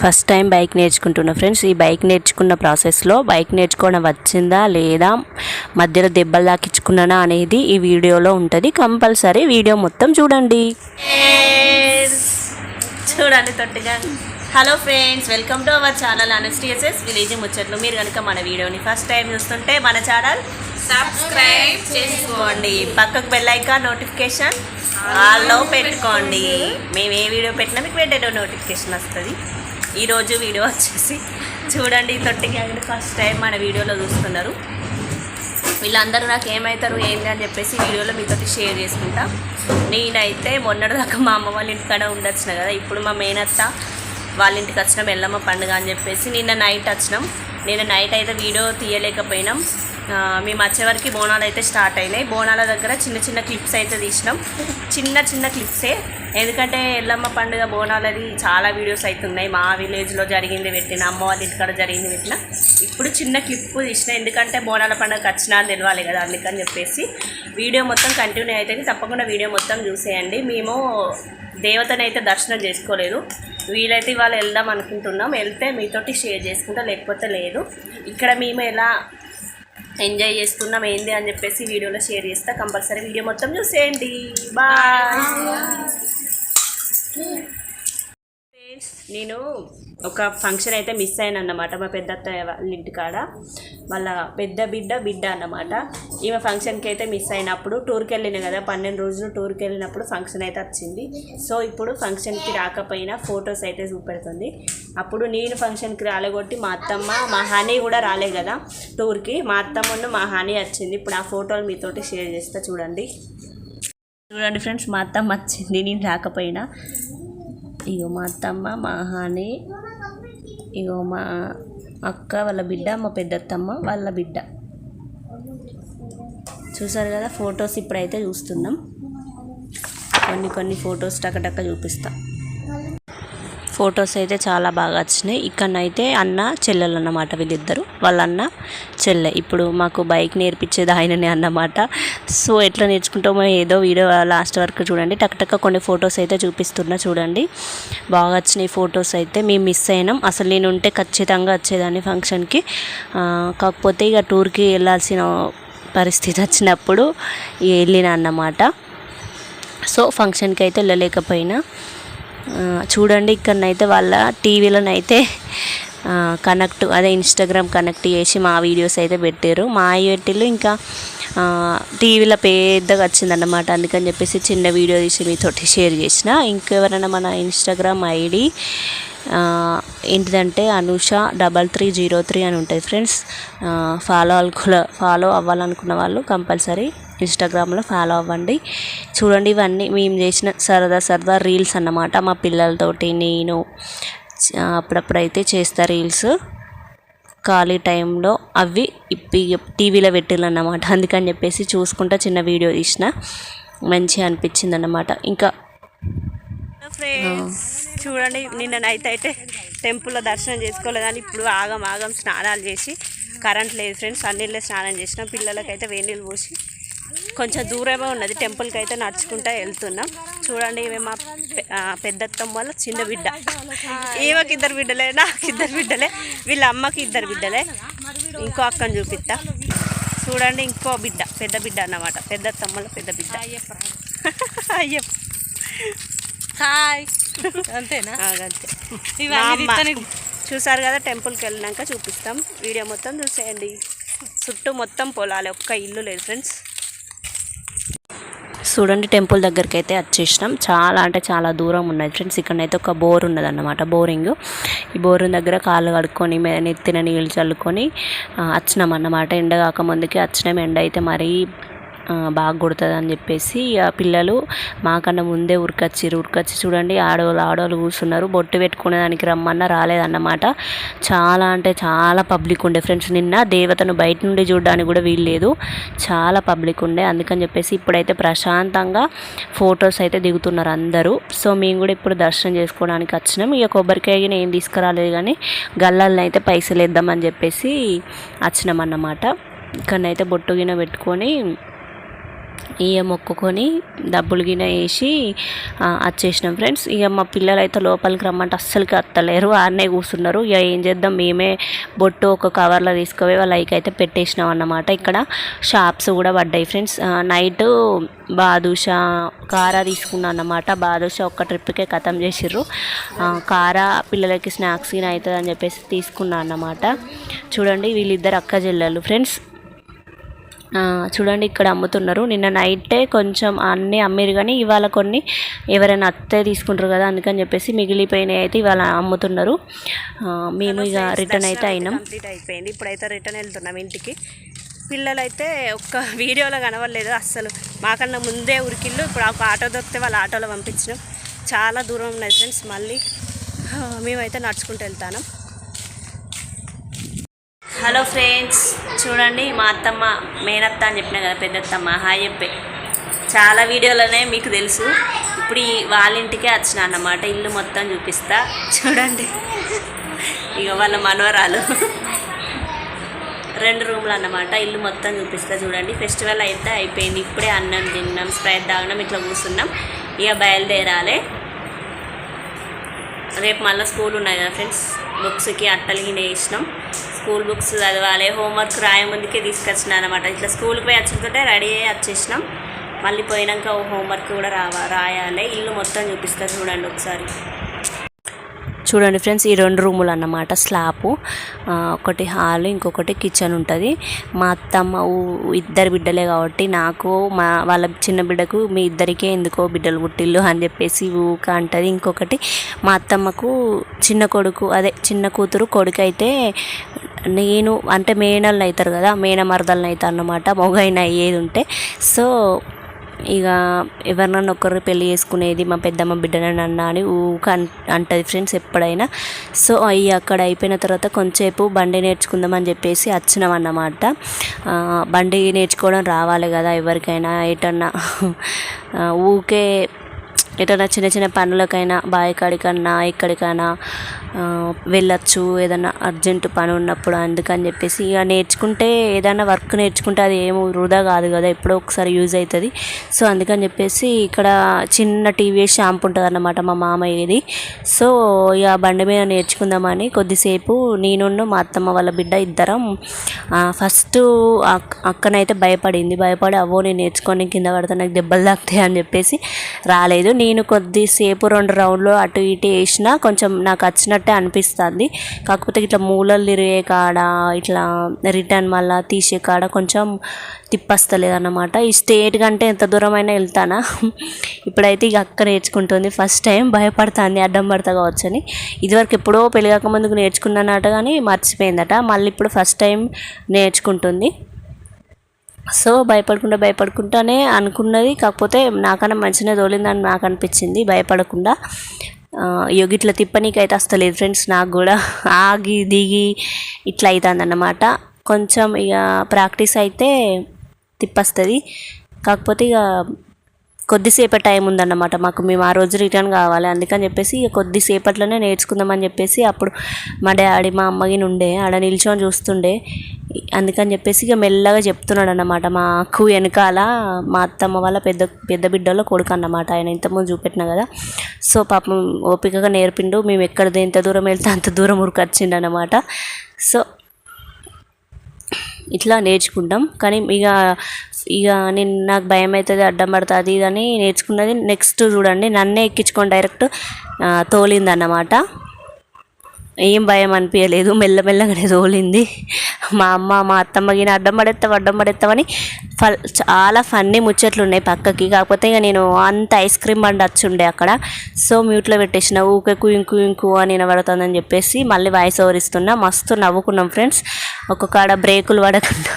First time bike నేర్చుకుంటున్నా friends. ఈ bike నేర్చుకున్న ప్రాసెస్లో బైక్ నేర్చుకోవడం వచ్చిందా లేదా, మధ్యలో దెబ్బలు తాకించుకున్నానా అనేది ఈ వీడియోలో ఉంటుంది. కంపల్సరీ వీడియో మొత్తం చూడండి. తొట్టిగా hello friends, welcome to our channel అనస్టిఎస్ఎస్ విలేజ్ ముచ్చట్లు. మీరు కనుక మన వీడియోని ఫస్ట్ టైం చూస్తుంటే మన ఛానల్ సబ్స్క్రైబ్ చేసుకోండి, పక్కకు బెల్ ఐకాన్ నోటిఫికేషన్ ఆల్లో పెట్టుకోండి. మేము ఏ వీడియో పెట్టినా మీకు వెంటనే నోటిఫికేషన్ వస్తుంది. ఈరోజు వీడియో వచ్చేసి చూడండి, తొట్టి గ్యాంగ్ ఫస్ట్ టైం మన వీడియోలో చూస్తున్నారు. వీళ్ళందరూ నాకు ఏమవుతారు ఏంటి అని చెప్పేసి వీడియోలో మీతో షేర్ చేసుకుంటా. నేనైతే మొన్నటిదాకా మా అమ్మ వాళ్ళ ఇంటికాడ ఉండొచ్చిన కదా, ఇప్పుడు మా మేనత్త వాళ్ళ ఇంటికి వచ్చినాం ఎల్లమ్మ పండుగ అని చెప్పేసి. నిన్న నైట్ వచ్చినాం. నిన్న నైట్ అయితే వీడియో తీయలేకపోయినాం. మేము వచ్చేవరకు బోనాలు అయితే స్టార్ట్ అయినాయి. బోనాల దగ్గర చిన్న చిన్న క్లిప్స్ అయితే తీసినాం, చిన్న క్లిప్సే. ఎందుకంటే ఎల్లమ్మ పండుగ బోనాలది చాలా వీడియోస్ అవుతున్నాయి. మా విలేజ్లో జరిగింది పెట్టిన, అమ్మ వాళ్ళ ఇంటికాడ జరిగింది పెట్టిన. ఇప్పుడు చిన్న క్లిప్ తీసిన, ఎందుకంటే బోనాల పండుగ వచ్చినా తెలవాలి కదా, అందుకని చెప్పేసి. వీడియో మొత్తం కంటిన్యూ అవుతుంది, తప్పకుండా వీడియో మొత్తం చూసేయండి. మేము దేవతని అయితే దర్శనం చేసుకోలేదు, వీలైతే ఇవాళ వెళ్దాం అనుకుంటున్నాం. వెళ్తే మీతోటి షేర్ చేసుకుంటా, లేకపోతే లేదు. ఇక్కడ మేము ఎలా ఎంజాయ్ చేస్తున్నాం ఏంది అని చెప్పేసి వీడియోలో షేర్ చేస్తా. కంపల్సరీ వీడియో మొత్తం చూసేయండి. బాయ్. నేను ఒక ఫంక్షన్ అయితే మిస్ అయినా అన్నమాట. మా పెద్దత్త వాళ్ళ ఇంటికాడ వాళ్ళ పెద్ద బిడ్డ అన్నమాట. ఈమె ఫంక్షన్కి అయితే మిస్ అయినప్పుడు టూర్కి వెళ్ళిన కదా, 12 రోజులు టూర్కి వెళ్ళినప్పుడు ఫంక్షన్ అయితే వచ్చింది. సో ఇప్పుడు ఫంక్షన్కి రాకపోయినా ఫొటోస్ అయితే చూపెడుతుంది. అప్పుడు నేను ఫంక్షన్కి రాలేగొట్టి మా అత్తమ్మ మా హనీ కూడా రాలే కదా టూర్కి. మా అత్తమ్మను మా హనీ వచ్చింది. ఇప్పుడు ఆ ఫోటోలు మీతోటి షేర్ చేస్తా. చూడండి ఫ్రెండ్స్, మా అత్తమ్మ వచ్చింది నేను రాకపోయినా. ఇగో మా అత్తమ్మ, మా హనీ, ఇగో మా అక్క వాళ్ళ బిడ్డ, మా పెద్దత్తమ్మ వాళ్ళ బిడ్డ. చూసారు కదా ఫొటోస్. ఇప్పుడైతే చూస్తున్నాం కొన్ని ఫొటోస్ టకటక్క చూపిస్తా. ఫొటోస్ అయితే చాలా బాగా వచ్చినాయి. ఇక్కడనైతే అన్న చెల్లెలు అన్నమాట, వీళ్ళిద్దరు. వాళ్ళ అన్న చెల్లె. ఇప్పుడు మాకు బైక్ నేర్పించేది ఆయననే అన్నమాట. సో ఎట్లా నేర్చుకుంటామో ఏదో వీడియో లాస్ట్ వరకు చూడండి. టక్టక్క కొన్ని ఫొటోస్ అయితే చూపిస్తున్నా చూడండి. బాగా వచ్చినాయి ఫొటోస్ అయితే. మేము మిస్ అయినాం. అసలు నేను ఉంటే ఖచ్చితంగా వచ్చేదాన్ని ఫంక్షన్కి. కాకపోతే ఇక టూర్కి వెళ్ళాల్సిన పరిస్థితి వచ్చినప్పుడు వెళ్ళిన అన్నమాట. సో ఫంక్షన్కి అయితే వెళ్ళలేకపోయినా. చూడండి ఇక్కడనైతే వాళ్ళ టీవీలోనైతే కనెక్ట్, అదే ఇన్స్టాగ్రామ్ కనెక్ట్ చేసి మా వీడియోస్ అయితే పెట్టారు. మా ఐటీలో ఇంకా టీవీలో పెద్దగా వచ్చిందన్నమాట. అందుకని చెప్పేసి చిన్న వీడియో తీసి మీతోటి షేర్ చేసిన. ఇంకెవరైనా మన ఇన్స్టాగ్రామ్ ఐడి ఏంటిదంటే అనుష3303 అని ఉంటుంది ఫ్రెండ్స్. ఫాలో అవ్వాలనుకున్న వాళ్ళు కంపల్సరీ ఇన్స్టాగ్రామ్లో ఫాలో అవ్వండి. చూడండి ఇవన్నీ మేము చేసిన సరదా రీల్స్ అన్నమాట. మా పిల్లలతోటి నేను అప్పుడప్పుడైతే చేస్తా రీల్స్ ఖాళీ టైంలో. అవి టీవీలో పెట్టిల్లన్నమాట. అందుకని చెప్పేసి చూసుకుంటా చిన్న వీడియో తీసిన, మంచిగా అనిపించింది అన్నమాట. ఇంకా ఫ్రెండ్స్ చూడండి, నిన్న నైట్ అయితే టెంపుల్లో దర్శనం చేసుకోలేదని ఇప్పుడు ఆగం స్నానాలు చేసి, కరెంట్ లేదు ఫ్రెండ్స్, అన్నిళ్ళే స్నానం చేసినాం. పిల్లలకైతే వేడినీళ్ళు పోసి కొంచెం దూరమే ఉన్నది టెంపుల్కి అయితే నడుచుకుంటూ వెళ్తున్నాం. చూడండి ఇవి మా పెద్దత్తమ్మ వాళ్ళ చిన్న బిడ్డ. ఈమెకి 2 బిడ్డలే, నాకు 2 బిడ్డలే, వీళ్ళ అమ్మకి 2 బిడ్డలే. ఇంకో అక్కని చూపిస్తా. చూడండి ఇంకో బిడ్డ, పెద్ద బిడ్డ అన్నమాట, పెద్దత్తమ్మల పెద్ద బిడ్డ. అయ్యప్ప హాయ్. అంతేనా? అంతే. చూసారు కదా, టెంపుల్కి వెళ్ళినాక చూపిస్తాం. వీడియో మొత్తం చూసేయండి. చుట్టూ మొత్తం పొలాలే, ఒక్క ఇల్లు లేదు ఫ్రెండ్స్. చూడండి టెంపుల్ దగ్గరికి అయితే వచ్చేసినాం. చాలా అంటే చాలా దూరం ఉన్నది ఫ్రెండ్స్. ఇక్కడనైతే ఒక బోర్ ఉన్నది అన్నమాట, బోరింగ్. ఈ బోరు దగ్గర కాళ్ళు కడుక్కొని నెత్తిన నీళ్ళు చల్లుకొని వచ్చినాం అన్నమాట. ఎండ కాకముందుకే వచ్చినాం. ఎండ అయితే మరీ బాగా కొడుతుంది అని చెప్పేసి పిల్లలు మాకన్నా ముందే ఉరికొచ్చి చూడండి ఆడవాళ్ళు కూర్చున్నారు. బొట్టు పెట్టుకునే దానికి రమ్మన్నా రాలేదన్నమాట. చాలా అంటే చాలా పబ్లిక్ ఉండే ఫ్రెండ్స్. నిన్న దేవతను బయట నుండి చూడడానికి కూడా వీల్లేదు, చాలా పబ్లిక్ ఉండే. అందుకని చెప్పేసి ఇప్పుడైతే ప్రశాంతంగా ఫొటోస్ అయితే దిగుతున్నారు అందరూ. సో మేము కూడా ఇప్పుడు దర్శనం చేసుకోవడానికి వచ్చినాం. ఇక కొబ్బరికాయ ఏం తీసుకురాలేదు, కానీ గల్లాలను అయితే పైసలు వేద్దామని చెప్పేసి వచ్చినాం అన్నమాట. ఇక్కడనైతే బొట్టు గిన్నె పెట్టుకొని ఇక మొక్కుకొని డబ్బులు గిన వేసి వచ్చేసినాం ఫ్రెండ్స్. ఇక మా పిల్లలు అయితే లోపలికి రమ్మంటే అస్సలకి వస్తలేరు, ఆడనే కూర్చున్నారు. ఇక ఏం చేద్దాం, మేమే బొట్టు ఒక కవర్లో తీసుకుపోయి వాళ్ళకి అయితే పెట్టేసినాం అన్నమాట. ఇక్కడ షాప్స్ కూడా పడ్డాయి ఫ్రెండ్స్. నైట్ బాదుషా కారా తీసుకున్నాను అన్నమాట. బాదుషా ఒక్క ట్రిప్కే ఖతం చేసిర్రు. కారా పిల్లలకి స్నాక్స్ గిన అవుతుంది అని చెప్పేసి తీసుకున్నాను అన్నమాట. చూడండి వీళ్ళిద్దరు అక్క చెల్లెలు ఫ్రెండ్స్. చూడండి ఇక్కడ అమ్ముతున్నారు. నిన్న నైటే కొంచెం అన్నీ అమ్మిరు, కానీ ఇవాళ కొన్ని ఎవరైనా అత్తే తీసుకుంటారు కదా, అందుకని చెప్పేసి మిగిలిపోయినాయి అయితే ఇవాళ అమ్ముతున్నారు. మేము ఇక రిటర్న్ అయితే అయినాం. కంప్లీట్ అయిపోయింది. ఇప్పుడైతే రిటర్న్ వెళ్తున్నాం ఇంటికి. పిల్లలు అయితే ఒక్క వీడియోలో కనవలేదు అస్సలు, మాకన్నా ముందే ఉరికిళ్ళు. ఇప్పుడు ఒక ఆటో దొరికితే వాళ్ళ ఆటోలో పంపించినాం. చాలా దూరం ఉన్నాయి ఫ్రెండ్స్. మళ్ళీ మేమైతే నడుచుకుంటూ వెళ్తాను. హలో ఫ్రెండ్స్, చూడండి మా అత్తమ్మ మేనత్త అని చెప్పినా కదా, పెద్దత్తమ్మ హాయ్ చెప్పే. చాలా వీడియోలోనే మీకు తెలుసు. ఇప్పుడు వాళ్ళ ఇంటికే వచ్చిన అన్నమాట. ఇల్లు మొత్తం చూపిస్తా చూడండి. ఇక వాళ్ళ మనవరాలు 2 రూమ్లు అన్నమాట. ఇల్లు మొత్తం చూపిస్తా చూడండి. ఫెస్టివల్ అయితే అయిపోయింది. ఇప్పుడే అన్నం తిన్నాం, స్ప్రైట్ తాగినాం, ఇట్లా కూర్చున్నాం. ఇక బయలుదేరాలి. రేపు మళ్ళీ స్కూల్ ఉన్నాయి కదా ఫ్రెండ్స్. బుక్స్కి అట్టలు గిన్నె వేసినాం. స్కూల్ బుక్స్ చదవాలి, హోంవర్క్ రాయముందుకే తీసుకొచ్చినా అనమాట. ఇట్లా స్కూల్కి పోయి వచ్చుతుంటే రెడీ అయ్యి వచ్చేసినాం. మళ్ళీ పోయినాక హోంవర్క్ కూడా రాయాలి. ఇల్లు మొత్తం చూపిస్తా చూడండి ఒకసారి. చూడండి ఫ్రెండ్స్, ఈ 2 రూములు అన్నమాట. స్లాపు, ఒకటి హాల్, ఇంకొకటి కిచెన్ ఉంటుంది. మా అత్తమ్మ ఇద్దరు బిడ్డలే కాబట్టి నాకు వాళ్ళ చిన్న బిడ్డకు మీ ఇద్దరికే ఎందుకో బిడ్డలు పుట్టిల్లు అని చెప్పేసి ఊక అంటుంది. ఇంకొకటి మా అత్తమ్మకు చిన్న కొడుకు, అదే చిన్న కూతురు కొడుకు అయితే నేను అంటే మేనల్ని అవుతారు కదా, మేన మరదల్ని అవుతారు అన్నమాట, మొగైన అయ్యేది ఉంటే. సో ఇక ఎవరినన్నా ఒకరు పెళ్ళి చేసుకునేది మా పెద్దమ్మ బిడ్డనని అన్న అని ఊక అంటుంది ఫ్రెండ్స్ ఎప్పుడైనా. సో అవి అక్కడ అయిపోయిన తర్వాత కొంచెంసేపు బండి నేర్చుకుందామని చెప్పేసి వచ్చినాం అన్నమాట. బండి నేర్చుకోవడం రావాలి కదా ఎవరికైనా, ఎటన్నా ఊకే ఎటన్నా చిన్న చిన్న పనులకైనా బావి కాడికన్నా ఎక్కడికైనా వెళ్ళచ్చు, ఏదైనా అర్జెంటు పని ఉన్నప్పుడు. అందుకని చెప్పేసి ఇక నేర్చుకుంటే, ఏదైనా వర్క్ నేర్చుకుంటే అది ఏమో వృధా కాదు కదా, ఎప్పుడో ఒకసారి యూజ్ అవుతుంది. సో అందుకని చెప్పేసి ఇక్కడ చిన్న టీవీఎస్ షాంపూ ఉంటుంది అన్నమాట మా మామయ్యది. సో ఇక బండి మీద నేర్చుకుందామని కొద్దిసేపు నేను మా అత్తమ్మ వాళ్ళ బిడ్డ ఇద్దరం ఫస్ట్ అక్కనైతే భయపడి అవో నేను నేర్చుకొని కింద పడితే నాకు దెబ్బలు తాకుతాయి అని చెప్పేసి రాలేదు. నేను కొద్దిసేపు 2 రౌండ్లు అటు ఇటు వేసినా కొంచెం నాకు వచ్చినట్టే అనిపిస్తుంది. కాకపోతే ఇట్లా మూలలు తిరిగే కాడ, ఇట్లా రిటర్న్ మళ్ళీ తీసే కాడ కొంచెం తిప్పస్తలేదు అన్నమాట. ఈ స్టేట్ కంటే ఎంత దూరమైనా వెళ్తానా. ఇప్పుడైతే ఇక అక్క నేర్చుకుంటుంది. ఫస్ట్ టైం భయపడుతుంది అడ్డం పడతా కావచ్చని. ఇదివరకు ఎప్పుడో పెళ్ళి కాకముందుకు నేర్చుకున్నానట కానీ మర్చిపోయిందట. మళ్ళీ ఇప్పుడు ఫస్ట్ టైం నేర్చుకుంటుంది. సో భయపడుకుంటానే అనుకున్నది. కాకపోతే నాకన్నా మంచిగా తోలిందని నాకు అనిపించింది, భయపడకుండా. యోగిట్లా తిప్పనీకైతే వస్తలేదు ఫ్రెండ్స్. నాకు కూడా ఆగి దిగి ఇట్లా అవుతుంది అన్నమాట. కొంచెం ఇక ప్రాక్టీస్ అయితే తిప్పస్తుంది. కాకపోతే ఇక కొద్దిసేపటి టైం ఉందన్నమాట మాకు. మేము ఆ రోజు రిటర్న్ కావాలి, అందుకని చెప్పేసి ఇక కొద్దిసేపట్లోనే నేర్చుకుందామని చెప్పేసి అప్పుడు మా డాడీ మా అమ్మకి ఉండే ఆడ నిల్చొని చూస్తుండే. అందుకని చెప్పేసి ఇక మెల్లగా చెప్తున్నాడు అన్నమాట. మాకు వెనకాల మా అత్తమ్మ వాళ్ళ పెద్ద బిడ్డలో కొడుకు అన్నమాట. ఆయన ఇంతకుముందు చూపెట్టినా కదా. సో పాపం ఓపికగా నేర్పిండు. మేము ఎంత దూరం వెళ్తే అంత దూరం ఉరికొచ్చిండు అన్నమాట. సో ఇట్లా నేర్చుకుంటాం. కానీ ఇక నాకు భయం అవుతుంది, అడ్డం పడుతుంది అని నేర్చుకున్నది. నెక్స్ట్ చూడండి, నన్నే ఎక్కించుకొని డైరెక్ట్ తోలిందన్నమాట. ఏం భయం అనిపించలేదు, మెల్లమెల్లగానే తోలింది. మా అత్తమ్మకి అడ్డం పడేస్తామని చాలా ఫన్నీ ముచ్చట్లు ఉన్నాయి పక్కకి. కాకపోతే ఇక నేను అంత ఐస్ క్రీమ్ బండి వచ్చుండే అక్కడ. సో మ్యూట్లో పెట్టేసిన ఊకే కుయింకు అని వినబడుతుందని చెప్పేసి మళ్ళీ వాయిస్ ఓవర్ ఇస్తున్నా. మస్తు నవ్వుకున్నాం ఫ్రెండ్స్. ఒక్కొక్కడ బ్రేకులు పడకుండా.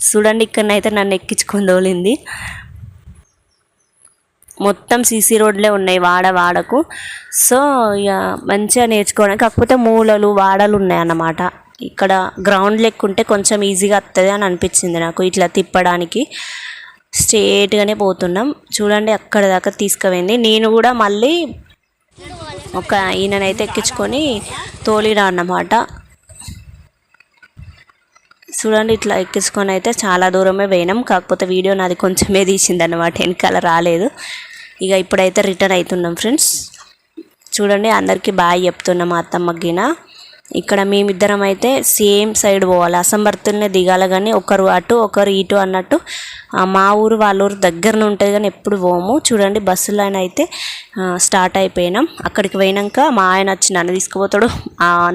చూడండి ఇక్కడనైతే నన్ను ఎక్కించుకొని తోలింది. మొత్తం సీసీ రోడ్లే ఉన్నాయి వాడకు. సో ఇక మంచిగా నేర్చుకోవడానికి. కాకపోతే మూలలు వాడలు ఉన్నాయన్నమాట. ఇక్కడ గ్రౌండ్ లెక్కుంటే కొంచెం ఈజీగా వస్తుంది అని అనిపించింది నాకు. ఇట్లా తిప్పడానికి స్ట్రేట్గానే పోతున్నాం. చూడండి అక్కడ దాకా తీసుకుపోయింది. నేను కూడా మళ్ళీ ఈయననైతే ఎక్కించుకొని తోలినా అన్నమాట. చూడండి ఇట్లా ఎక్కించుకొని అయితే చాలా దూరమే పోయినాం. కాకపోతే వీడియో నాది కొంచెమే తీసిందన్నమాట, వెనకాల రాలేదు. ఇక ఇప్పుడైతే రిటర్న్ అవుతున్నాం ఫ్రెండ్స్. చూడండి అందరికీ బాయ్ చెప్తున్నాం మా అత్తమ్మకిన. ఇక్కడ మేమిద్దరం అయితే సేమ్ సైడ్ పోవాలి, అసంబర్తుల్నే దిగాలి, కానీ ఒకరు అటు ఒకరు ఇటు అన్నట్టు. మా ఊరు వాళ్ళ ఊరు దగ్గరనే ఉంటుంది కానీ ఎప్పుడు పోము. చూడండి బస్సులో అయితే స్టార్ట్ అయిపోయినాం. అక్కడికి పోయినాక మా ఆయన వచ్చి నన్ను తీసుకుపోతాడు,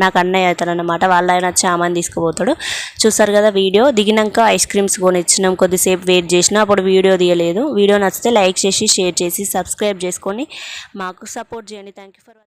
నాకు అన్నయ్య అవుతాడు అన్నమాట. వాళ్ళ ఆయన వచ్చి ఆమెను తీసుకుపోతాడు. చూసారు కదా వీడియో. దిగినాక ఐస్ క్రీమ్స్ కొనిచ్చినాం, కొద్దిసేపు వెయిట్ చేసినా, అప్పుడు వీడియో తీయలేదు. వీడియో నచ్చితే లైక్ చేసి షేర్ చేసి సబ్స్క్రైబ్ చేసుకొని మాకు సపోర్ట్ చేయండి. Thank you for